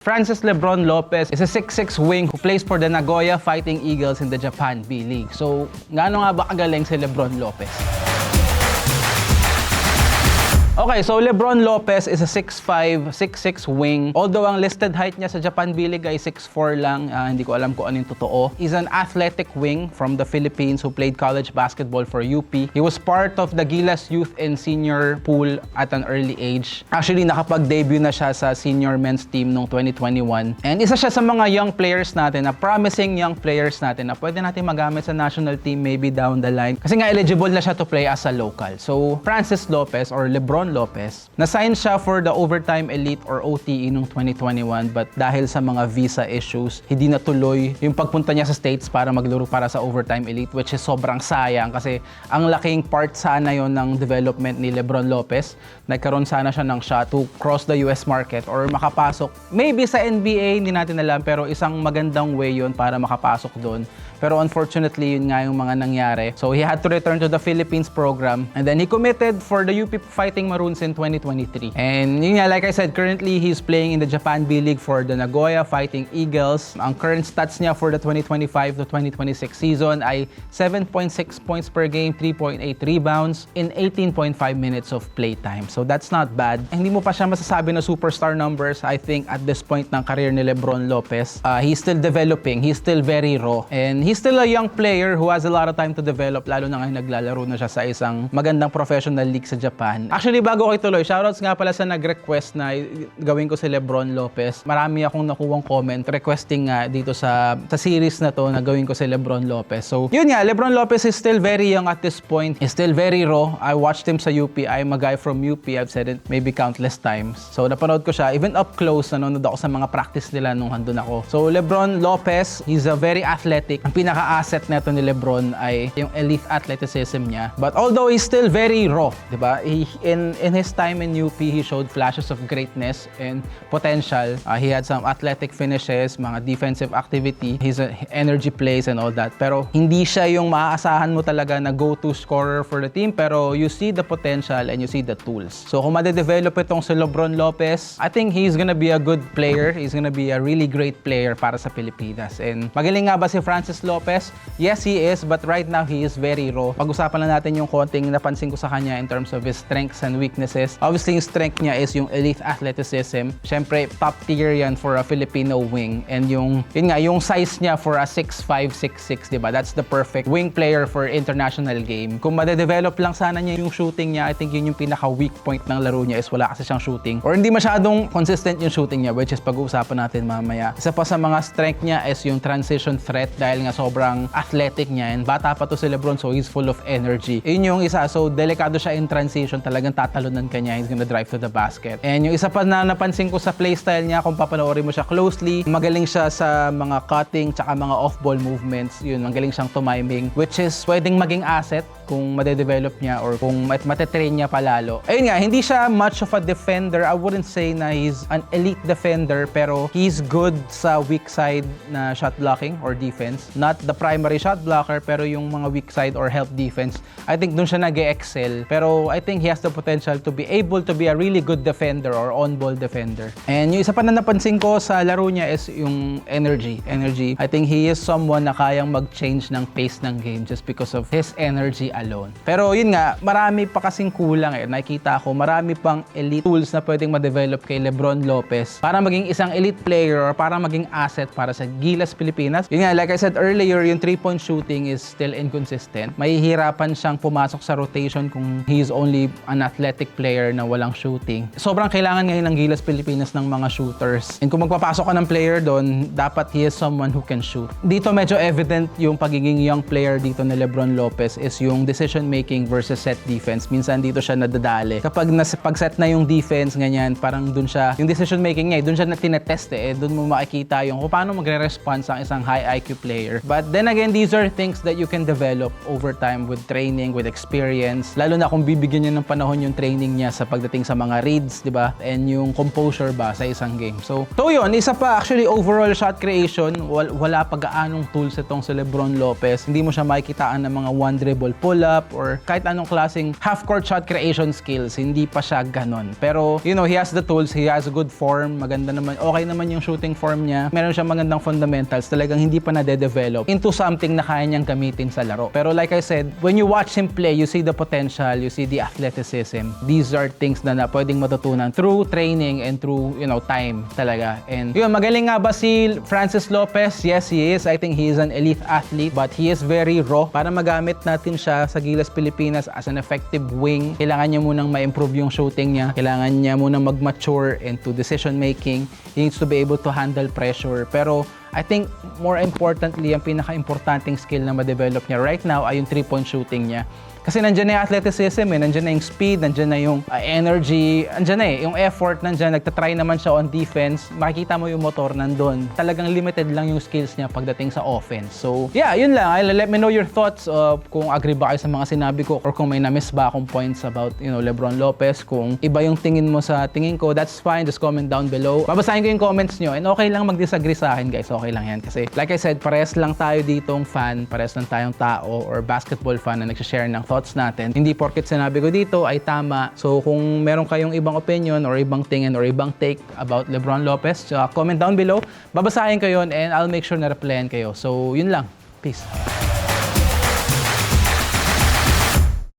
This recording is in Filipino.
Francis Lebron Lopez is a 6'6 wing who plays for the Nagoya Fighting Eagles in the Japan B-League. So, gaano nga ba kagaling si Lebron Lopez? Okay, so Lebron Lopez is a 6'5", 6'6 wing. Although ang listed height niya sa Japan B-League ay 6'4 lang, hindi ko alam kung ano yung totoo. He's an athletic wing from the Philippines who played college basketball for UP. He was part of the Gilas Youth and Senior pool at an early age. Actually, nakapag-debut na siya sa senior men's team noong 2021. And isa siya sa mga young players natin, na promising young players natin na pwede natin magamit sa national team maybe down the line. Kasi nga eligible na siya to play as a local. So, Francis Lopez or Lebron Lopez, na-sign siya for the Overtime Elite or OTE noong 2021, but dahil sa mga visa issues, hindi natuloy yung pagpunta niya sa States para maglaro para sa Overtime Elite, which is sobrang sayang kasi ang laking part sana yon ng development ni Lebron Lopez. Nagkaroon sana siya ng shot to cross the US market or makapasok maybe sa NBA, hindi natin alam, pero isang magandang way yon para makapasok doon. Pero unfortunately, yun nga yung mga nangyari. So he had to return to the Philippines program, and then he committed for the UP Fighting Maroons in 2023. And yun nga, like I said, currently he's playing in the Japan B-League for the Nagoya Fighting Eagles. Ang current stats niya for the 2025 to 2026 season ay 7.6 points per game, 3.8 rebounds in 18.5 minutes of playtime. So that's not bad. Hindi mo pa siya masasabi na superstar numbers, I think, at this point ng career ni Lebron Lopez. He's still developing. He's still very raw. And he's still a young player who has a lot of time to develop, lalo na ngayon naglalaro na siya sa isang magandang professional league sa Japan. Actually, bago ko ituloy, shoutouts nga pala sa nag-request na gawin ko si Lebron Lopez. Marami akong nakuwang comment requesting nga dito sa series na to na gawin ko si Lebron Lopez. So, yun nga, Lebron Lopez is still very young at this point. He's still very raw. I watched him sa UP. I'm a guy from UP. I've said it maybe countless times. So, napanood ko siya. Even up close, nanonood ako sa mga practice nila nung handun ako. So, Lebron Lopez, he's a very athletic. Ang pinaka-asset neto ni Lebron ay yung elite athleticism niya. But although he's still very raw, di ba? In his time in UP, he showed flashes of greatness and potential. He had some athletic finishes, mga defensive activity, his energy plays and all that. Pero hindi siya yung maaasahan mo talaga na go-to scorer for the team, pero you see the potential and you see the tools. So kung madedevelop itong si Lebron Lopez, I think he's gonna be a good player. He's gonna be a really great player para sa Pilipinas. And magaling nga ba si Francis Lopez? Yes, he is, but right now he is very raw. Pag-usapan lang natin yung konting napansin ko sa kanya in terms of his strengths and weaknesses. Obviously, yung strength niya is yung elite athleticism. Siyempre, top tier yan for a Filipino wing. And yun nga, yung size niya for a 6'5", 6'6", diba? That's the perfect wing player for international game. Kung madedevelop lang sana niya yung shooting niya, I think yun yung pinaka-weak point ng laro niya is wala kasi siyang shooting. Or hindi masyadong consistent yung shooting niya, which is pag-uusapan natin mamaya. Isa pa sa mga strength niya is yung transition threat dahil nga sobrang athletic niya and bata pa to si Lebron, so he's full of energy. Yun yung isa, so delikado siya in transition, talagang tatalunan ka niya, he's gonna drive to the basket. And yung isa pa na napansin ko sa playstyle niya, kung papanoorin mo siya closely, magaling siya sa mga cutting tsaka mga off-ball movements, yun, magaling siyang tumiming, which is pwedeng maging asset kung madedevelop niya or kung matetrain niya palalo. Ayun nga, hindi siya much of a defender. I wouldn't say na he's an elite defender, pero he's good sa weak side na shot blocking or defense. Not the primary shot blocker, pero yung mga weak side or help defense, I think dun siya nag-excel. Pero I think he has the potential to be able to be a really good defender or on-ball defender. And yung isa pa na napansin ko sa laro niya is yung energy. I think he is someone na kayang mag-change ng pace ng game just because of his energy alone. Pero yun nga, marami pa kasing kulang eh. Nakikita ko, marami pang elite tools na pwedeng ma-develop kay Lebron Lopez para maging isang elite player or para maging asset para sa Gilas Pilipinas. Yun nga, like I said earlier, yung 3-point shooting is still inconsistent. Mahihirapan siyang pumasok sa rotation kung he is only an athletic player na walang shooting. Sobrang kailangan ngayon ng Gilas Pilipinas ng mga shooters. And kung magpapasok ka ng player doon, dapat he is someone who can shoot. Dito medyo evident yung pagiging young player dito ni Lebron Lopez is yung decision making versus set defense. Minsan dito siya nadadali. Kapag pag-set na yung defense, ganyan, parang dun siya, yung decision making niya, dun siya na tinetest dun mo makikita yung kung paano magre-response ang isang high IQ player. But then again, these are things that you can develop over time with training, with experience. Lalo na kung bibigyan niya ng panahon yung training niya sa pagdating sa mga reads, di ba? And yung composure ba sa isang game. So yun, isa pa actually overall shot creation, wala pa gaanong tools itong si Lebron Lopez. Hindi mo siya makikitaan ng mga one dribble pull pull-up or kahit anong klaseng half-court shot creation skills. Hindi pa siya ganon. Pero, you know, he has the tools, he has a good form, maganda naman, okay naman yung shooting form niya. Meron siyang magandang fundamentals, talagang hindi pa nade-develop into something na kaya niyang gamitin sa laro. Pero like I said, when you watch him play, you see the potential, you see the athleticism. These are things na pwedeng matutunan through training and through, you know, time talaga. And yun, magaling nga ba si Francis Lopez? Yes, he is. I think he is an elite athlete, but he is very raw. Para magamit natin siya sa Gilas Pilipinas as an effective wing, kailangan niya munang ma-improve yung shooting niya. Kailangan niya munang mag-mature into decision making. He needs to be able to handle pressure. Pero I think more importantly, ang pinaka-importanting skill na ma-develop niya right now ay yung 3-point shooting niya. Kasi nandiyan na yung athleticism, nandiyan na yung speed, nandiyan na yung energy, nandiyan na yung effort, nandiyan, nagtatry naman siya on defense, makikita mo yung motor nandun. Talagang limited lang yung skills niya pagdating sa offense. So, yeah, yun lang. Let me know your thoughts kung agree ba kayo sa mga sinabi ko or kung may na-miss ba akong points about, you know, Lebron Lopez. Kung iba yung tingin mo sa tingin ko, that's fine. Just comment down below. Babasahin ko yung comments nyo and okay lang mag-disagree sa akin, guys. Okay lang yan. Kasi, like I said, parehas lang tayo ditong fan, parehas lang tayong tao or basketball fan na nagsishare ng thoughts natin. Hindi porket sinabi ko dito ay tama. So kung meron kayong ibang opinion or ibang tingin or ibang take about Lebron Lopez, comment down below. Babasahin ko yun and I'll make sure na replyan kayo. So yun lang. Peace.